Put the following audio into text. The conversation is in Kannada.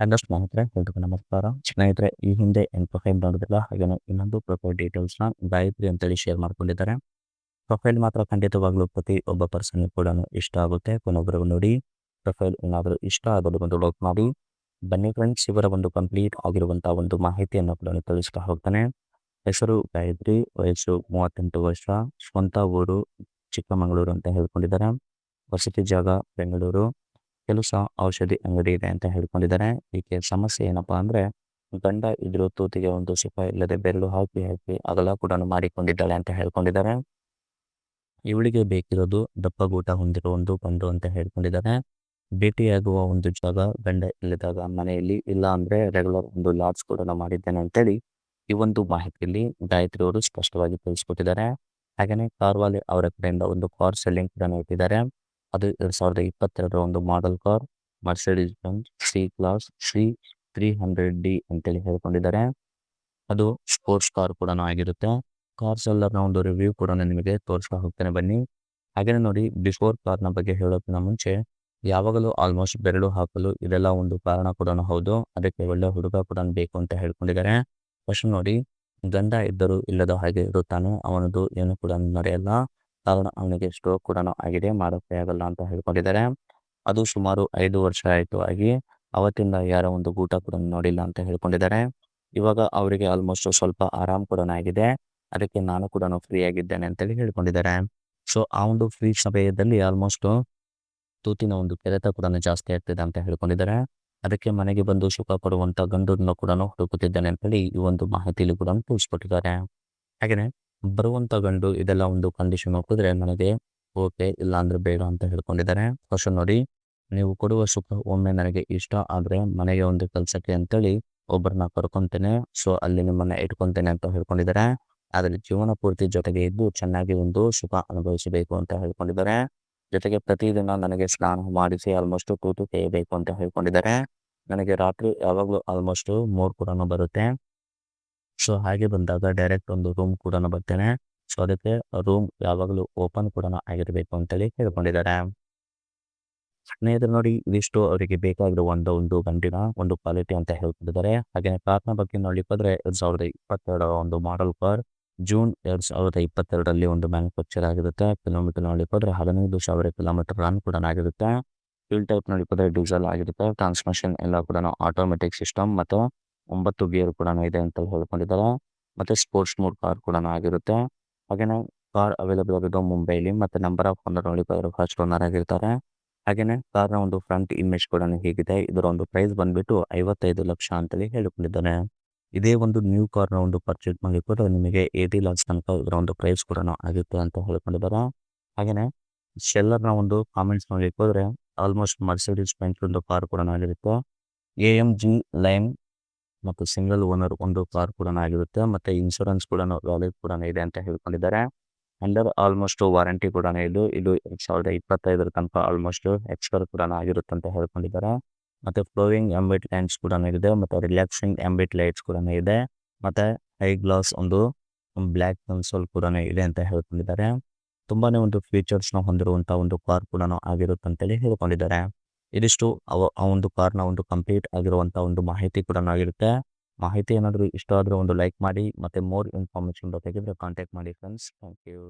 ಹಲೋ ಸ್ನೇಹಿತರೆ, ಎಲ್ರಿಗೂ ನಮಸ್ಕಾರ. ಸ್ನೇಹಿತರೆ, ಈ ಹಿಂದೆ ಏನು ಪ್ರೊಫೈಲ್ ನೋಡಿದ್ರಲ್ಲ, ಹಾಗೇನೆ ಇನ್ನೊಂದು ಪ್ರೊಫೈಲ್ ಡೀಟೇಲ್ಸ್ನ ಗಾಯತ್ರಿ ಅಂತೇಳಿ ಶೇರ್ ಮಾಡ್ಕೊಂಡಿದ್ದಾರೆ. ಪ್ರೊಫೈಲ್ ಮಾತ್ರ ಖಂಡಿತವಾಗ್ಲೂ ಪ್ರತಿ ಒಬ್ಬ ಪರ್ಸನ್ ಕೂಡ ಇಷ್ಟ ಆಗುತ್ತೆ. ಕೊನೊಬ್ಬರಿಗೂ ನೋಡಿ ಪ್ರೊಫೈಲ್ ಏನಾದರೂ ಇಷ್ಟ ಆಗೋದು ಒಂದು ಲೈಕ್ ಮಾಡಿ. ಬನ್ನಿ ಫ್ರೆಂಡ್ಸ್, ಇವರ ಒಂದು ಕಂಪ್ಲೀಟ್ ಆಗಿರುವಂಥ ಒಂದು ಮಾಹಿತಿಯನ್ನು ಕೂಡ ತಿಳಿಸ್ತಾ ಹೋಗ್ತಾನೆ. ಹೆಸರು ಗಾಯತ್ರಿ, ವಯಸ್ಸು 38 ವರ್ಷ, ಸ್ವಂತ ಊರು ಚಿಕ್ಕಮಗಳೂರು ಅಂತ ಹೇಳ್ಕೊಂಡಿದ್ದಾರೆ. ವಸತಿ ಜಾಗ ಬೆಂಗಳೂರು, ಕೆಲಸ ಔಷಧಿ ಅಂಗಡಿ ಇದೆ ಅಂತ ಹೇಳ್ಕೊಂಡಿದ್ದಾರೆ. ಈಕೆ ಸಮಸ್ಯೆ ಏನಪ್ಪಾ ಅಂದ್ರೆ, ಗಂಡ ಇದ್ರು ತೂತಿಗೆ ಒಂದು ಸುಖ ಇಲ್ಲದೆ ಬೆರಳು ಹಾಕಿ ಹಾಕಿ ಅಗಲ ಕೂಡ ಮಾಡಿಕೊಂಡಿದ್ದಾಳೆ ಅಂತ ಹೇಳ್ಕೊಂಡಿದ್ದಾರೆ. ಇವಳಿಗೆ ಬೇಕಿರೋದು ದಪ್ಪಗೂಟ ಹೊಂದಿರೋ ಒಂದು ಗಂಡು ಅಂತ ಹೇಳ್ಕೊಂಡಿದ್ದಾರೆ. ಭೇಟಿಯಾಗುವ ಒಂದು ಜಾಗ ಗಂಡ ಇಲ್ಲದಾಗ ಮನೆಯಲ್ಲಿ, ಇಲ್ಲ ಅಂದ್ರೆ ರೆಗ್ಯುಲರ್ ಒಂದು ಲಾಡ್ಸ್ ಕೂಡ ಮಾಡಿದ್ದೇನೆ ಅಂತೇಳಿ ಈ ಒಂದು ಮಾಹಿತಿಯಲ್ಲಿ ಗಾಯತ್ರಿ ಅವರು ಸ್ಪಷ್ಟವಾಗಿ ತಿಳಿಸ್ಕೊಟ್ಟಿದ್ದಾರೆ. ಹಾಗೆಯೇ ಕಾರ್ವಾಲೆ ಅವರ ಕಡೆಯಿಂದ ಒಂದು ಕಾರ್ ಸೆಲ್ಲಿಂಗ್ ಕೂಡ ಇಟ್ಟಿದ್ದಾರೆ. ಅದು 2022 ಒಂದು model car, Mercedes Benz C class C300D ಅಂತೇಳಿ ಹೇಳ್ಕೊಂಡಿದ್ದಾರೆ. ಅದು ಸ್ಪೋರ್ಟ್ಸ್ ಕಾರ್ ಕೂಡ ಆಗಿರುತ್ತೆ. ಕಾರ್ಸ್ ಎಲ್ಲರನ್ನ ಒಂದು ರಿವ್ಯೂ ಕೂಡ ನಿಮಗೆ ತೋರಿಸ್ತಾ ಹೋಗ್ತೇನೆ ಬನ್ನಿ. ಹಾಗೆಯೇ ನೋಡಿ, ಬಿಫೋರ್ ಕಾರ್ನ ಬಗ್ಗೆ ಹೇಳೋಕ್ಕಿಂತ ಮುಂಚೆ ಯಾವಾಗಲೂ ಆಲ್ಮೋಸ್ಟ್ ಬೆರಳು ಹಾಕಲು ಇದೆಲ್ಲ ಒಂದು ಕಾರಣ ಕೂಡ ಹೌದು. ಅದಕ್ಕೆ ಒಳ್ಳೆ ಹುಡುಗ ಕೂಡ ಬೇಕು ಅಂತ ಹೇಳ್ಕೊಂಡಿದ್ದಾರೆ. ಫಸ್ಟ್ ನೋಡಿ, ಗಂಡ ಇದ್ದರೂ ಇಲ್ಲದ ಹಾಗೆ ಇರುತ್ತಾನೆ, ಅವನದು ಏನು ಕೂಡ ನಡೆಯಲ್ಲ. ಕಾರಣ ಅವನಿಗೆ ಸ್ಟ್ರೋಕ್ ಕೂಡ ಆಗಿದೆ, ಮಾಡೋಕ್ಕೆ ಆಗಲ್ಲ ಅಂತ ಹೇಳ್ಕೊಂಡಿದ್ದಾರೆ. ಅದು ಸುಮಾರು 5 ವರ್ಷ ಆಯಿತು ಆಗಿ. ಅವತ್ತಿಂದ ಯಾರ ಒಂದು ಊಟ ಕೂಡ ನೋಡಿಲ್ಲ ಅಂತ ಹೇಳ್ಕೊಂಡಿದ್ದಾರೆ. ಇವಾಗ ಅವರಿಗೆ ಆಲ್ಮೋಸ್ಟ್ ಸ್ವಲ್ಪ ಆರಾಮ್ ಕೂಡ ಆಗಿದೆ. ಅದಕ್ಕೆ ನಾನು ಕೂಡ ಫ್ರೀ ಆಗಿದ್ದೇನೆ ಅಂತೇಳಿ ಹೇಳ್ಕೊಂಡಿದ್ದಾರೆ. ಸೊ ಆ ಒಂದು ಫ್ರೀ ಸಮಯದಲ್ಲಿ ಆಲ್ಮೋಸ್ಟ್ ತೂತಿನ ಒಂದು ಕೆರೆತ ಕೂಡ ಜಾಸ್ತಿ ಆಗ್ತಿದೆ ಅಂತ ಹೇಳ್ಕೊಂಡಿದ್ದಾರೆ. ಅದಕ್ಕೆ ಮನೆಗೆ ಬಂದು ಸುಖ ಪಡುವಂಥ ಗಂಡನ್ನು ಕೂಡ ಹುಡುಕುತ್ತಿದ್ದಾನೆ ಅಂತೇಳಿ ಈ ಒಂದು ಮಾಹಿತಿಯಲ್ಲಿ ಕೂಡ ತಿಳಿಸ್ಕೊಟ್ಟಿದ್ದಾರೆ. ಹಾಗೆಯೇ ಬರುವಂಥ ಗಂಡು ಇದೆಲ್ಲ ಒಂದು ಕಂಡೀಷನ್ ಹಾಕಿದ್ರೆ ನನಗೆ ಓಕೆ, ಇಲ್ಲ ಅಂದ್ರೆ ಬೇಡ ಅಂತ ಹೇಳ್ಕೊಂಡಿದ್ದಾರೆ. ಫಸ್ಟ್ ನೋಡಿ, ನೀವು ಕೊಡುವ ಸುಖ ಒಮ್ಮೆ ನನಗೆ ಇಷ್ಟ ಆದರೆ ಮನೆಗೆ ಒಂದು ಕೆಲಸಕ್ಕೆ ಅಂತೇಳಿ ಒಬ್ಬರನ್ನ ಕರ್ಕೊತೇನೆ. ಸೊ ಅಲ್ಲಿ ನಿಮ್ಮನ್ನ ಇಟ್ಕೊತೇನೆ ಅಂತ ಹೇಳ್ಕೊಂಡಿದ್ದಾರೆ. ಆದರೆ ಜೀವನ ಪೂರ್ತಿ ಜೊತೆಗೆ ಇದ್ದು ಚೆನ್ನಾಗಿ ಒಂದು ಸುಖ ಅನುಭವಿಸಬೇಕು ಅಂತ ಹೇಳ್ಕೊಂಡಿದ್ದಾರೆ. ಜೊತೆಗೆ ಪ್ರತಿದಿನ ನನಗೆ ಸ್ನಾನ ಮಾಡಿಸಿ ಆಲ್ಮೋಸ್ಟ್ ತೂತು ತೆಗೆಯಬೇಕು ಅಂತ ಹೇಳ್ಕೊಂಡಿದ್ದಾರೆ. ನನಗೆ ರಾತ್ರಿ ಯಾವಾಗಲೂ ಆಲ್ಮೋಸ್ಟ್ 3 ಕೂಡ ಬರುತ್ತೆ. ಸೊ ಹಾಗೆ ಬಂದಾಗ ಡೈರೆಕ್ಟ್ ಒಂದು ರೂಮ್ ಕೂಡ ಬರ್ತೇನೆ. ಸೊ ಅದಕ್ಕೆ ರೂಮ್ ಯಾವಾಗಲೂ ಓಪನ್ ಕೂಡ ಆಗಿರಬೇಕು ಅಂತೇಳಿ ಹೇಳ್ಕೊಂಡಿದ್ದಾರೆ. ಸ್ನೇಹಿತರು ನೋಡಿ, ಇದಿಷ್ಟು ಅವರಿಗೆ ಬೇಕಾಗಿರುವಂಥ ಒಂದು ಗಂಡಿನ ಒಂದು ಕ್ವಾಲಿಟಿ ಅಂತ ಹೇಳ್ಕೊಂಡಿದ್ದಾರೆ. ಹಾಗೆಯೇ ಕಾರ್ನ ಬಗ್ಗೆ ನೋಡ್ಲಿಕ್ಕಾದ್ರೆ 2022 ಒಂದು ಮಾಡೆಲ್ ಕಾರ್, ಜೂನ್ 2022ರಲ್ಲಿ ಒಂದು ಮ್ಯಾನುಫ್ಯಾಕ್ಚರ್ ಆಗಿರುತ್ತೆ. ಕಿಲೋಮೀಟರ್ ನೋಡ್ಲಿಕ್ಕಾದ್ರೆ 15,000 ಕಿಲೋಮೀಟರ್ ರನ್ ಕೂಡ ಆಗಿರುತ್ತೆ. ಫ್ಯೂಲ್ ಟೈಪ್ ನೋಡ್ಲಿಕ್ಕಾದ್ರೆ ಡೀಸೆಲ್ ಆಗಿರುತ್ತೆ. ಟ್ರಾನ್ಸ್ಮಿಷನ್ ಎಲ್ಲ ಕೂಡ ಆಟೋಮೆಟಿಕ್ ಸಿಸ್ಟಮ್ ಮತ್ತು 9 ಗೇರ್ ಕೂಡ ಇದೆ ಅಂತ ಹೇಳ್ಕೊಂಡಿದ್ದಾರೆ. ಮತ್ತು ಸ್ಪೋರ್ಟ್ಸ್ ಮೋಡ್ ಕಾರ್ ಕೂಡ ಆಗಿರುತ್ತೆ. ಹಾಗೆಯೇ ಕಾರ್ ಅವೈಲೇಬಲ್ ಆಗಿದ್ದು ಮುಂಬೈಲಿ, ಮತ್ತು ನಂಬರ್ ಆಫ್ ಓನರ್ ನೋಡ್ಲಿಕ್ಕಾದ್ರೆ ಫಸ್ಟ್ ಓನರ್ ಆಗಿರ್ತಾರೆ. ಹಾಗೆಯೇ ಕಾರ್ನ ಒಂದು ಫ್ರಂಟ್ ಇಮೇಜ್ ಕೂಡ ಹೀಗಿದೆ. ಇದರ ಒಂದು ಪ್ರೈಸ್ ಬಂದ್ಬಿಟ್ಟು 55 ಲಕ್ಷ ಅಂತೇಳಿ ಹೇಳಿಕೊಂಡಿದ್ದಾನೆ. ಇದೇ ಒಂದು ನ್ಯೂ ಕಾರ್ನ ಒಂದು ಪರ್ಚೇಸ್ ಮಾಡಲಿಕ್ಕೆ ನಿಮಗೆ 80 ಲ್ಯಾಕ್ಸ್ ತನಕ ಇದರ ಒಂದು ಪ್ರೈಸ್ ಕೂಡ ಆಗುತ್ತೆ ಅಂತ ಹೇಳ್ಕೊಂಡಿದ್ದಾರೆ. ಹಾಗೆಯೇ ಶೆಲ್ಲರ್ನ ಒಂದು ಕಾಮೆಂಟ್ಸ್ ನೋಡ್ಲಿಕ್ಕೆ ಹೋದರೆ ಆಲ್ಮೋಸ್ಟ್ ಮರ್ಸಿಡೀಸ್ ಬೆಂಜ್ ಒಂದು ಕಾರ್ ಕೂಡ ಆಗಿರುತ್ತೆ. AMG ಲೈನ್ ಮತ್ತು ಸಿಂಗಲ್ ಓನರ್ ಒಂದು ಕಾರ್ ಕೂಡ ಆಗಿರುತ್ತೆ. ಮತ್ತು ಇನ್ಶೂರೆನ್ಸ್ ಕೂಡ ವ್ಯಾಲಿಡ್ ಕೂಡ ಇದೆ ಅಂತ ಹೇಳ್ಕೊಂಡಿದ್ದಾರೆ. ಅಂಡರ್ ಆಲ್ಮೋಸ್ಟ್ ವಾರಂಟಿ ಕೂಡ ಇದು 2025 ತನಕ ಆಲ್ಮೋಸ್ಟ್ ಎಕ್ಸ್ಪೈರ್ ಕೂಡ ಆಗಿರುತ್ತೆ ಅಂತ ಹೇಳ್ಕೊಂಡಿದ್ದಾರೆ. ಮತ್ತು ಫ್ಲೋವಿಂಗ್ ಆಂಬಿಯಂಟ್ ಲೈಟ್ಸ್ ಕೂಡ ಇದೆ, ಮತ್ತು ರಿಲ್ಯಾಕ್ಸಿಂಗ್ ಆಂಬಿಯಂಟ್ ಲೈಟ್ಸ್ ಕೂಡ ಇದೆ, ಮತ್ತು ಹೈ ಗ್ಲಾಸ್ ಒಂದು ಬ್ಲ್ಯಾಕ್ ಕನ್ಸೋಲ್ ಕೂಡ ಇದೆ ಅಂತ ಹೇಳ್ಕೊಂಡಿದ್ದಾರೆ. ತುಂಬಾನೇ ಒಂದು ಫೀಚರ್ಸ್ನ ಹೊಂದಿರುವಂಥ ಒಂದು ಕಾರ್ ಕೂಡ ಆಗಿರುತ್ತೆ ಅಂತೇಳಿ ಹೇಳ್ಕೊಂಡಿದ್ದಾರೆ. ಇದಿಷ್ಟು ಆ ಒಂದು ಕಾರ್ನ ಒಂದು ಕಂಪ್ಲೀಟ್ ಆಗಿರುವಂಥ ಒಂದು ಮಾಹಿತಿ ಕೂಡ ಆಗಿರುತ್ತೆ. ಮಾಹಿತಿ ಏನಾದರೂ ಇಷ್ಟ ಆದರೆ ಒಂದು ಲೈಕ್ ಮಾಡಿ, ಮತ್ತು ಮೋರ್ ಇನ್ಫಾರ್ಮೇಷನ್ ಬೇಕಾಗಿದ್ರೆ ಕಾಂಟ್ಯಾಕ್ಟ್ ಮಾಡಿ ಫ್ರೆಂಡ್ಸ್. Thank you.